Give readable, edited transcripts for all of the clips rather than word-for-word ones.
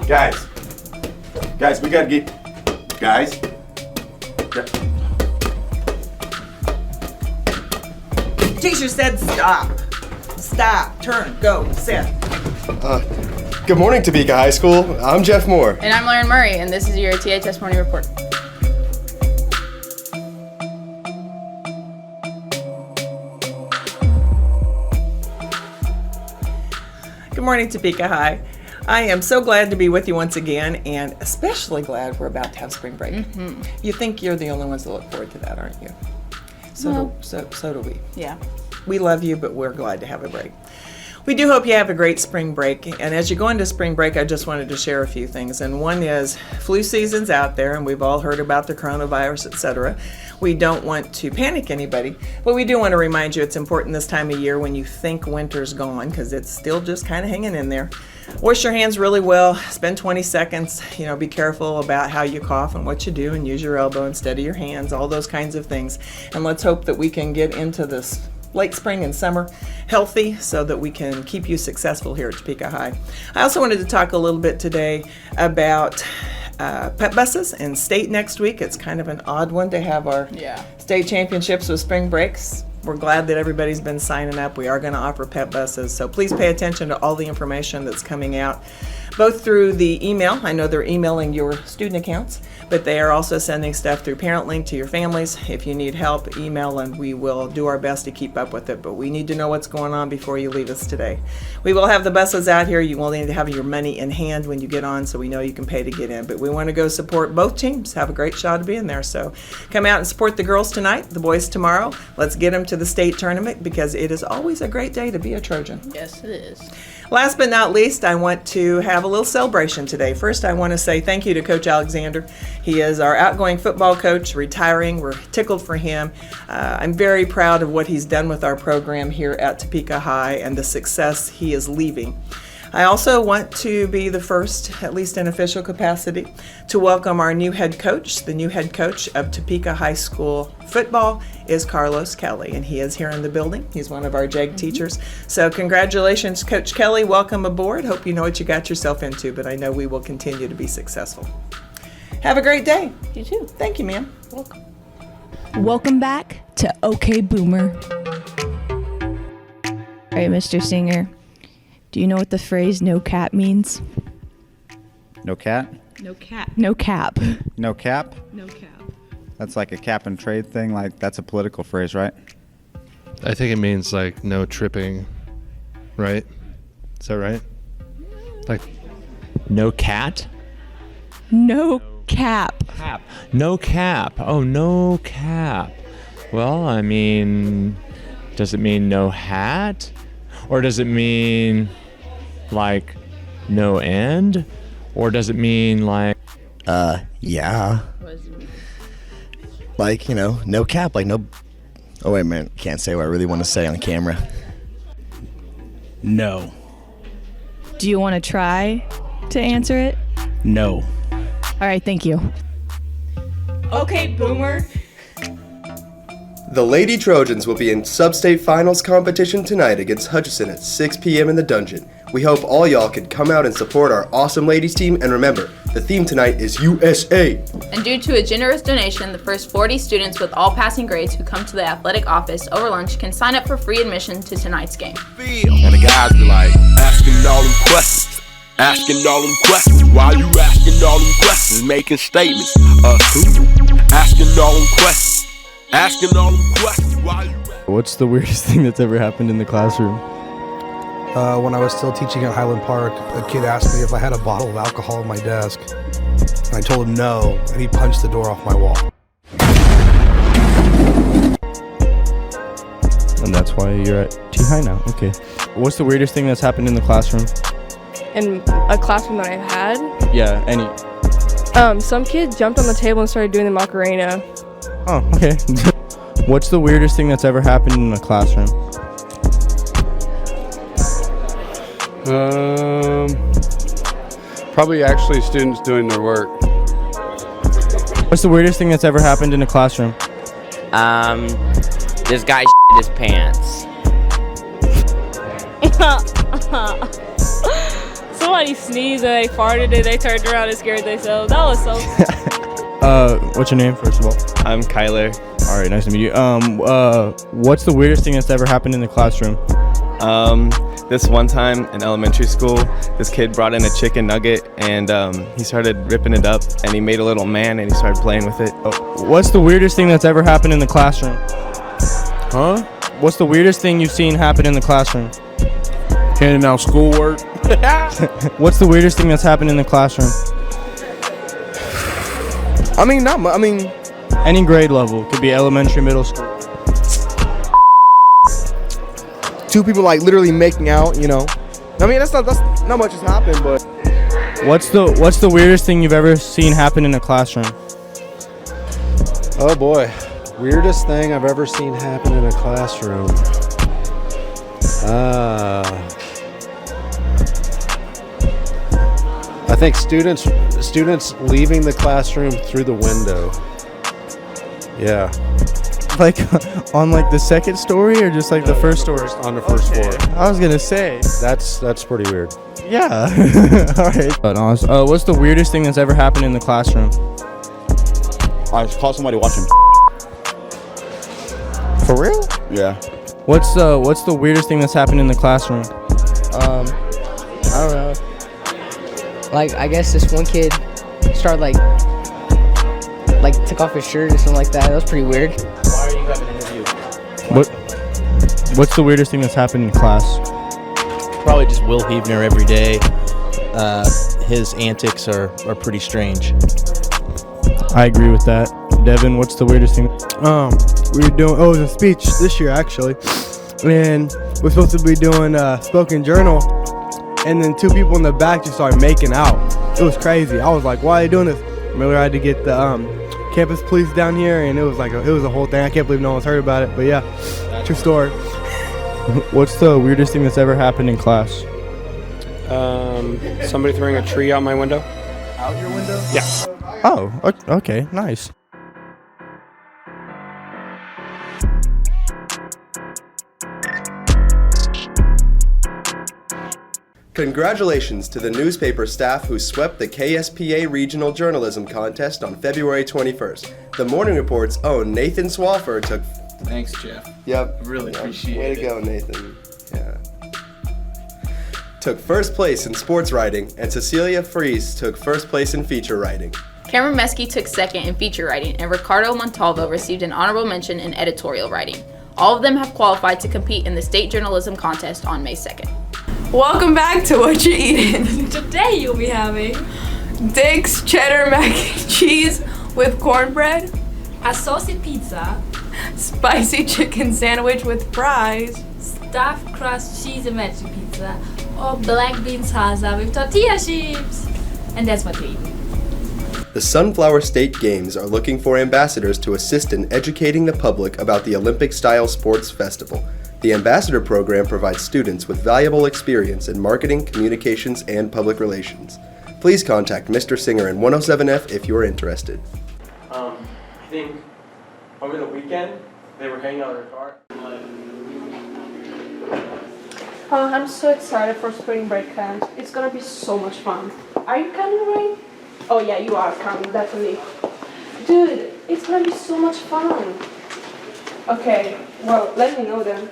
Guys, we gotta get... Guys? Teacher said stop. Stop, turn, go, sit. Good morning, Topeka High School. I'm Jeff Moore. And I'm Lauren Murray, and this is your THS Morning Report. Good morning, Topeka High. I am so glad to be with you once again, and especially glad we're about to have spring break. Mm-hmm. You think you're the only ones that look forward to that, aren't you? So do we. Yeah. We love you, but we're glad to have a break. We do hope you have a great spring break. And as you go into spring break, I just wanted to share a few things. And one is flu season's out there, and we've all heard about the coronavirus, etc. We don't want to panic anybody, but we do want to remind you it's important this time of year when you think winter's gone, because it's still just kind of hanging in there. Wash your hands really well. Spend 20 seconds. Be careful about how you cough and what you do, and use your elbow instead of your hands, all those kinds of things. And let's hope that we can get into this late spring and summer healthy so that we can keep you successful here at Topeka High. I also wanted to talk a little bit today about pep buses and state next week. It's kind of an odd one to have our state championships with spring breaks. We're glad that everybody's been signing up. We are going to offer pep buses, so please pay attention to all the information that's coming out, both through the email. I know they're emailing your student accounts, but they are also sending stuff through ParentLink to your families. If you need help, email, and we will do our best to keep up with it, but we need to know what's going on before you leave us today. We will have the buses out here. You will need to have your money in hand when you get on, so we know you can pay to get in, but we want to go support both teams, have a great shot of being there. So come out and support the girls tonight, the boys tomorrow. Let's get them to the state tournament, because it is always a great day to be a Trojan. Yes, it is. Last but not least, I want to have a little celebration today. First, I want to say thank you to Coach Alexander. He is our outgoing football coach, retiring. We're tickled for him. I'm very proud of what he's done with our program here at Topeka High and the success he is leaving. I also want to be the first, at least in official capacity, to welcome our new head coach. The new head coach of Topeka High School football is Carlos Kelly, and he is here in the building. He's one of our JEG teachers. So congratulations, Coach Kelly. Welcome aboard. Hope you know what you got yourself into, but I know we will continue to be successful. Have a great day. You too. Thank you, ma'am. Welcome. Welcome back to OK Boomer. All right, Mr. Singer. Do you know what the phrase no cap means? No cat? No cap. No cap. No cap? No cap. That's like a cap and trade thing. Like, that's a political phrase, right? I think it means like no tripping, right? Is that right? Like no cat? No cap. Cap. No cap. Oh, no cap. Well, I mean, does it mean no hat? Or does it mean like no end? Or does it mean like Yeah. Like, no cap, like no... Oh, wait a minute. Can't say what I really want to say on camera. No. Do you want to try to answer it? No. All right, thank you. Okay, Boomer. The Lady Trojans will be in sub-state finals competition tonight against Hutchinson at 6 p.m. in the Dungeon. We hope all y'all can come out and support our awesome ladies team, and remember, the theme tonight is USA. And due to a generous donation, the first 40 students with all passing grades who come to the athletic office over lunch can sign up for free admission to tonight's game. And the guys be like, asking all them questions. Asking all them questions. Why you asking all them questions? Making statements. Who? Asking all them questions. Asking all them questions. Why you? What's the weirdest thing that's ever happened in the classroom? When I was still teaching at Highland Park, a kid asked me if I had a bottle of alcohol on my desk. And I told him no, and he punched the door off my wall. And that's why you're at T-High now. Okay. What's the weirdest thing that's happened in the classroom? In a classroom that I've had? Yeah, any. Some kid jumped on the table and started doing the Macarena. Oh, okay. What's the weirdest thing that's ever happened in a classroom? Probably actually students doing their work. What's the weirdest thing that's ever happened in a classroom? This guy shit his pants. So somebody sneezed and they farted and they turned around and scared themselves. That was so. What's your name, first of all? I'm Kyler. All right, nice to meet you. What's the weirdest thing that's ever happened in the classroom? This one time in elementary school, this kid brought in a chicken nugget and he started ripping it up and he made a little man and he started playing with it. What's the weirdest thing that's ever happened in the classroom? Huh? What's the weirdest thing you've seen happen in the classroom? Handing out schoolwork. What's the weirdest thing that's happened in the classroom? Any grade level. Could be elementary, middle school. Two people like literally making out, you know. I mean, that's not much has happened, but What's the weirdest thing you've ever seen happen in a classroom? Oh boy, weirdest thing I've ever seen happen in a classroom. I think students leaving the classroom through the window. Yeah. Like on like the second story or just like the first story? On the first floor. I was gonna say. That's pretty weird. Yeah. All right. But what's the weirdest thing that's ever happened in the classroom? I caught somebody watching. For real? Yeah. What's the weirdest thing that's happened in the classroom? I don't know. Like, I guess this one kid started like took off his shirt or something like that. That was pretty weird. Why are you having an interview? What's the weirdest thing that's happened in class? Probably just Will Heavner every day. His antics are pretty strange. I agree with that. Devin, what's the weirdest thing? We were doing, it was a speech this year actually, and we're supposed to be doing spoken journal, and then two people in the back just started making out. It was crazy. I was like, why are you doing this? Remember I had to get the campus police down here, and it was a whole thing. I can't believe no one's heard about it, but yeah, true story. What's the weirdest thing that's ever happened in class? Somebody throwing a tree out my window. Out your window? Yeah. Oh, okay, nice. Congratulations to the newspaper staff who swept the KSPA Regional Journalism Contest on February 21st. The Morning Report's own Nathan Swafford took... Thanks, Jeff. Yep. Really appreciate Way it. to go, Nathan. Yeah. Took first place in sports writing, and Cecilia Fries took first place in feature writing. Cameron Meskey took second in feature writing, and Ricardo Montalvo received an honorable mention in editorial writing. All of them have qualified to compete in the State Journalism Contest on May 2nd. Welcome back to What You're Eating. Today you'll be having Dick's cheddar mac and cheese with cornbread, a saucy pizza, spicy chicken sandwich with fries, stuffed crust cheese and veggie pizza, or black bean salsa with tortilla chips. And that's what you're eating. The Sunflower State Games are looking for ambassadors to assist in educating the public about the Olympic-style sports festival. The Ambassador Program provides students with valuable experience in marketing, communications, and public relations. Please contact Mr. Singer in 107F if you are interested. I think over the weekend, they were hanging out in their car. I'm so excited for spring break camp. It's gonna be so much fun. Are you coming, Ray? Oh yeah, you are coming, definitely. Dude, it's gonna be so much fun. Okay, well, let me know then.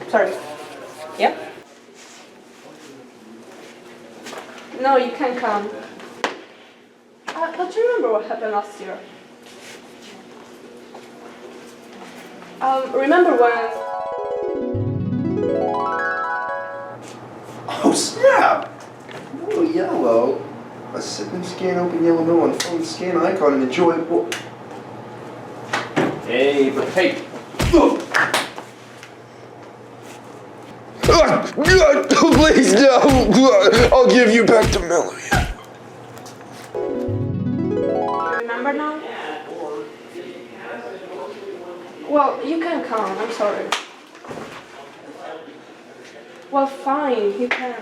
Sorry. Yep. No, you can't come. Don't you remember what happened last year? Remember when... Oh snap! Oh, yellow. A sip and scan open yellow mill on phone scan icon and enjoy. Hey, but hey. Please no! I'll give you back to Melody. Remember now? Well, you can come, I'm sorry. Well, fine, you can.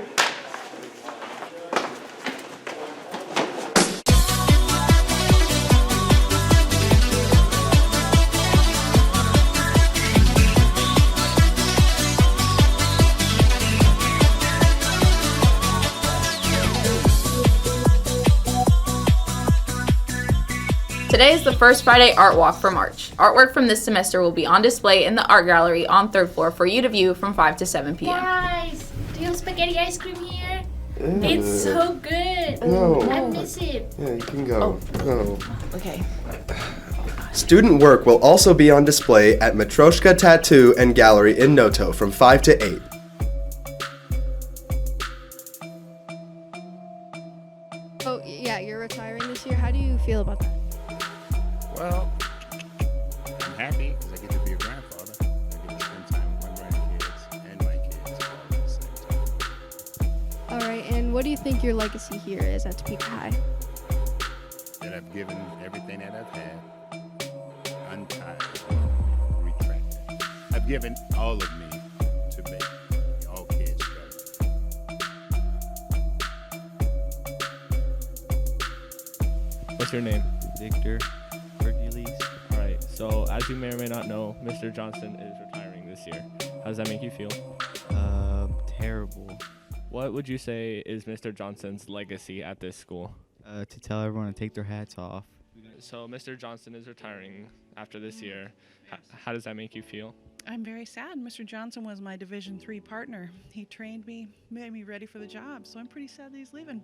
Today is the first Friday Art Walk for March. Artwork from this semester will be on display in the art gallery on 3rd floor for you to view from 5 to 7 p.m. Guys, do you have spaghetti ice cream here? Ew. It's so good. No. I miss it. Yeah, you can go. No. Okay. Student work will also be on display at Matroshka Tattoo and Gallery in Noto from 5 to 8. Oh, yeah, you're retiring this year. How do you feel about that? Well, I'm happy because I get to be a grandfather. I get to spend time with my grandkids and my kids all at the same time. All right, and what do you think your legacy here is at Topeka High? That I've given everything that I've had, untied, retracted. I've given all of me to make all kids better. What's your name? Victor Hercules. All right, so as you may or may not know, Mr. Johnson is retiring this year. How does that make you feel? Terrible. What would you say is Mr. Johnson's legacy at this school? To tell everyone to take their hats off. So Mr. Johnson is retiring after this year. How does that make you feel? I'm very sad. Mr. Johnson was my Division III partner. He trained me, made me ready for the job, so I'm pretty sad that he's leaving.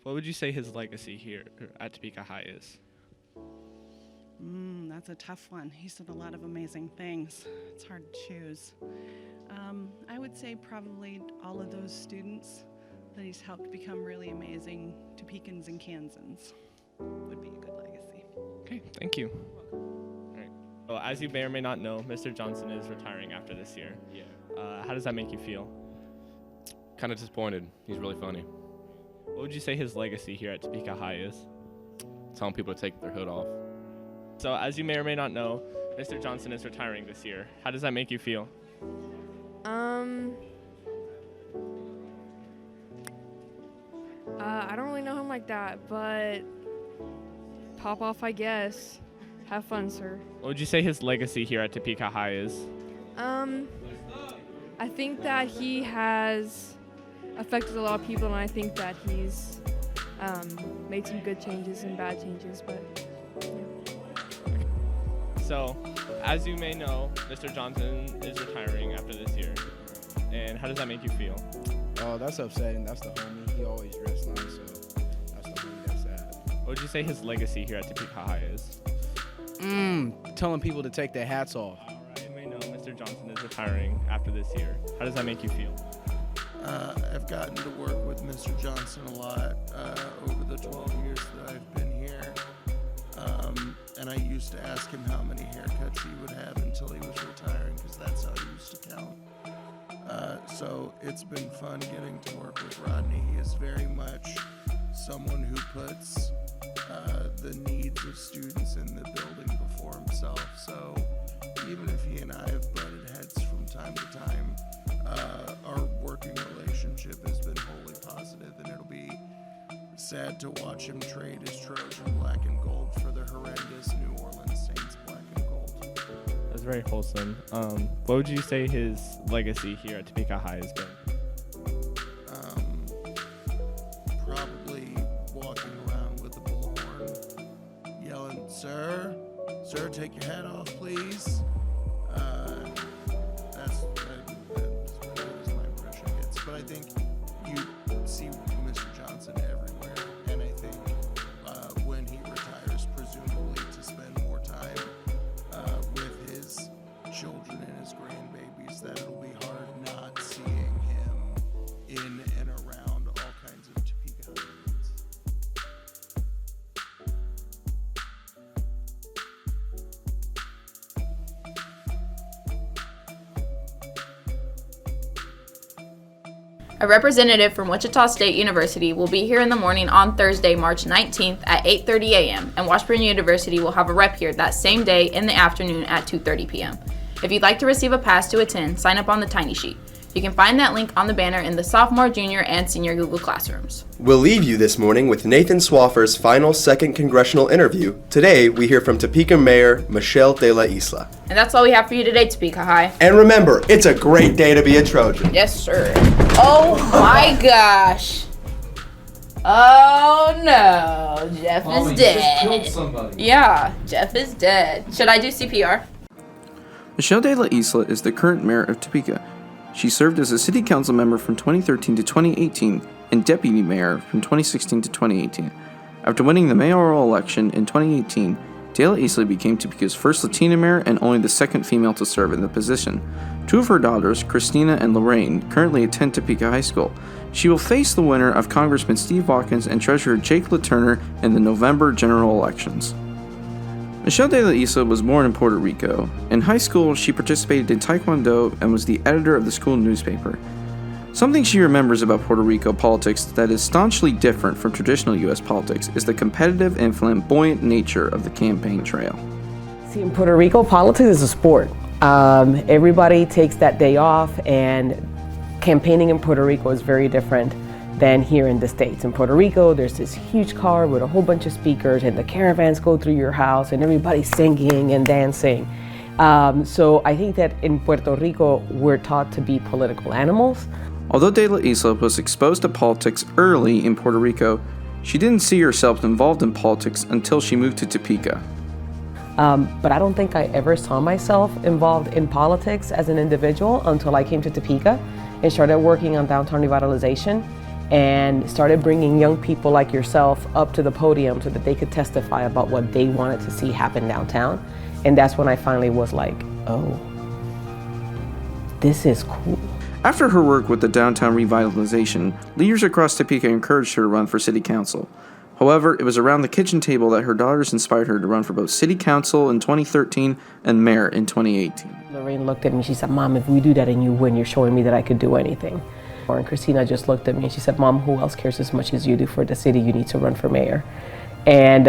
What would you say his legacy here at Topeka High is? That's a tough one. He's done a lot of amazing things. It's hard to choose. I would say probably all of those students that he's helped become really amazing Topekans and Kansans would be a good legacy. Okay, thank you. All right. Well, as you may or may not know, Mr. Johnson is retiring after this year. Yeah. How does that make you feel? Kind of disappointed. He's really funny. What would you say his legacy here at Topeka High is? Telling people to take their hood off. So as you may or may not know, Mr. Johnson is retiring this year. How does that make you feel? I don't really know him like that, but pop off, I guess. Have fun, sir. What would you say his legacy here at Topeka High is? I think that he has affected a lot of people, and I think that he's made some good changes and bad changes, but yeah. So, as you may know, Mr. Johnson is retiring after this year. And how does that make you feel? Oh, that's upsetting. That's the homie. He always dressed nice, so that's the homie. That's sad. What would you say his legacy here at Topeka High is? Telling people to take their hats off. All right, you may know Mr. Johnson is retiring after this year. How does that make you feel? I've gotten to work with Mr. Johnson a lot over the 12 years that I've been here. And I used to ask him how many haircuts he would have until he was retiring, because that's how he used to count. So it's been fun getting to work with Rodney. He is very much someone who puts the needs of students in the building before himself. So even if he and I have butted heads from time to time, our working relationship has been wholly positive, and it'll be sad to watch him trade his Trojan black and gold for the horrendous New Orleans Saints black and gold. That's very wholesome. What would you say his legacy here at Topeka High has been? Probably walking around with a bullhorn, yelling, "Sir, sir, take your hat off, please." That's my impression gets. But I think you see Mr. Johnson everywhere, and I think when he retires, presumably to spend more time with his children and his grandbabies, that it'll be hard not seeing him in and around all kinds of Topeka events. A representative from Wichita State University will be here in the morning on Thursday, March 19th at 8:30 a.m. and Washburn University will have a rep here that same day in the afternoon at 2:30 p.m. If you'd like to receive a pass to attend, sign up on the Tiny Sheet. You can find that link on the banner in the sophomore, junior, and senior Google Classrooms. We'll leave you this morning with Nathan Swaffer's final second congressional interview. Today, we hear from Topeka Mayor Michelle De La Isla. And that's all we have for you today, Topeka High. And remember, it's a great day to be a Trojan. Yes, sir. Oh my gosh. Oh no, Jeff Mommy, is you just dead. killed somebody. Yeah, Jeff is dead. Should I do CPR? Michelle de la Isla is the current mayor of Topeka. She served as a city council member from 2013 to 2018 and deputy mayor from 2016 to 2018. After winning the mayoral election in 2018, de la Isla became Topeka's first Latina mayor and only the second female to serve in the position. Two of her daughters, Christina and Lorraine, currently attend Topeka High School. She will face the winner of Congressman Steve Watkins and Treasurer Jake LaTurner in the November general elections. Michelle de la Isla was born in Puerto Rico. In high school, she participated in Taekwondo and was the editor of the school newspaper. Something she remembers about Puerto Rico politics that is staunchly different from traditional U.S. politics is the competitive and flamboyant nature of the campaign trail. See, in Puerto Rico, politics is a sport. Everybody takes that day off, and campaigning in Puerto Rico is very different than here in the States. In Puerto Rico, there's this huge car with a whole bunch of speakers, and the caravans go through your house, and everybody's singing and dancing. So I think that in Puerto Rico, we're taught to be political animals. Although de la Isla was exposed to politics early in Puerto Rico, she didn't see herself involved in politics until she moved to Topeka. But I don't think I ever saw myself involved in politics as an individual until I came to Topeka and started working on downtown revitalization and started bringing young people like yourself up to the podium so that they could testify about what they wanted to see happen downtown. And that's when I finally was like, oh, this is cool. After her work with the downtown revitalization, leaders across Topeka encouraged her to run for city council. However, it was around the kitchen table that her daughters inspired her to run for both city council in 2013 and mayor in 2018. Lorraine looked at me and she said, Mom, if we do that and you win, you're showing me that I could do anything. And Christina just looked at me and she said, Mom, who else cares as much as you do for the city? You need to run for mayor. And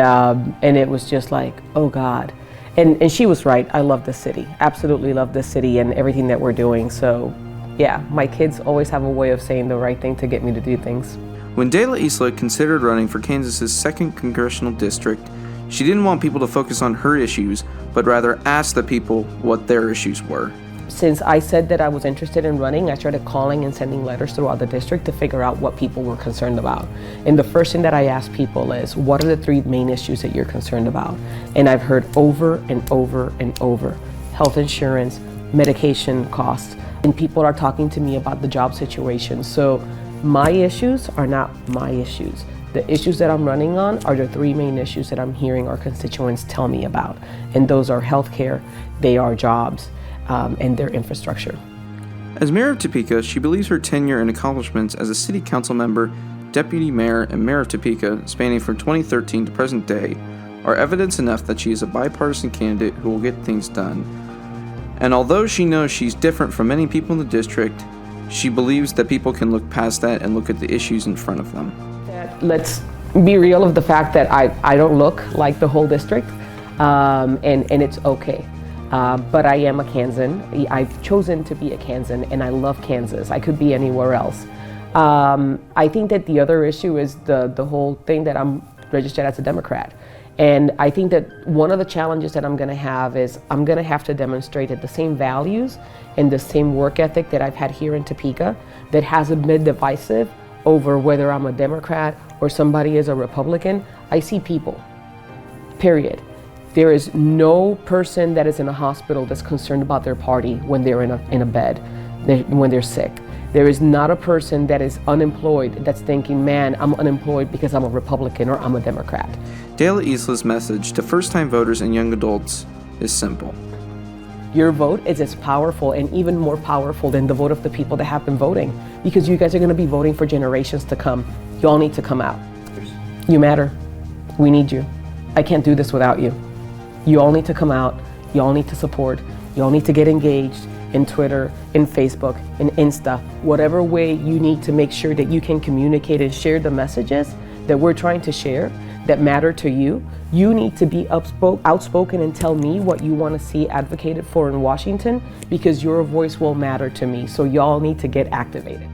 it was just like, oh God. And she was right. I love this city. Absolutely love this city and everything that we're doing. So yeah, my kids always have a way of saying the right thing to get me to do things. When de la Isla considered running for Kansas's 2nd congressional district, she didn't want people to focus on her issues, but rather ask the people what their issues were. Since I said that I was interested in running, I started calling and sending letters throughout the district to figure out what people were concerned about. And the first thing that I asked people is, what are the 3 main issues that you're concerned about? And I've heard over and over and over, health insurance, medication costs, and people are talking to me about the job situation. So my issues are not my issues. The issues that I'm running on are the 3 main issues that I'm hearing our constituents tell me about. And those are healthcare, they are jobs, and their infrastructure. As mayor of Topeka, she believes her tenure and accomplishments as a city council member, deputy mayor, and mayor of Topeka, spanning from 2013 to present day, are evidence enough that she is a bipartisan candidate who will get things done. And although she knows she's different from many people in the district, she believes that people can look past that and look at the issues in front of them. Let's be real of the fact that I don't look like the whole district, and it's okay. But I am a Kansan. I've chosen to be a Kansan, and I love Kansas. I could be anywhere else. I think that the other issue is the whole thing that I'm registered as a Democrat. And I think that one of the challenges that I'm going to have is I'm going to have to demonstrate that the same values and the same work ethic that I've had here in Topeka that hasn't been divisive over whether I'm a Democrat or somebody is a Republican. I see people, period. There is no person that is in a hospital that's concerned about their party when they're in a bed, when they're sick. There is not a person that is unemployed that's thinking, man, I'm unemployed because I'm a Republican or I'm a Democrat. De la Isla's message to first-time voters and young adults is simple. Your vote is as powerful and even more powerful than the vote of the people that have been voting, because you guys are going to be voting for generations to come. You all need to come out. You matter. We need you. I can't do this without you. You all need to come out. You all need to support. You all need to get engaged in Twitter, in Facebook, in Insta, whatever way you need to make sure that you can communicate and share the messages that we're trying to share that matter to you. You need to be outspoken and tell me what you want to see advocated for in Washington, because your voice will matter to me. So y'all need to get activated.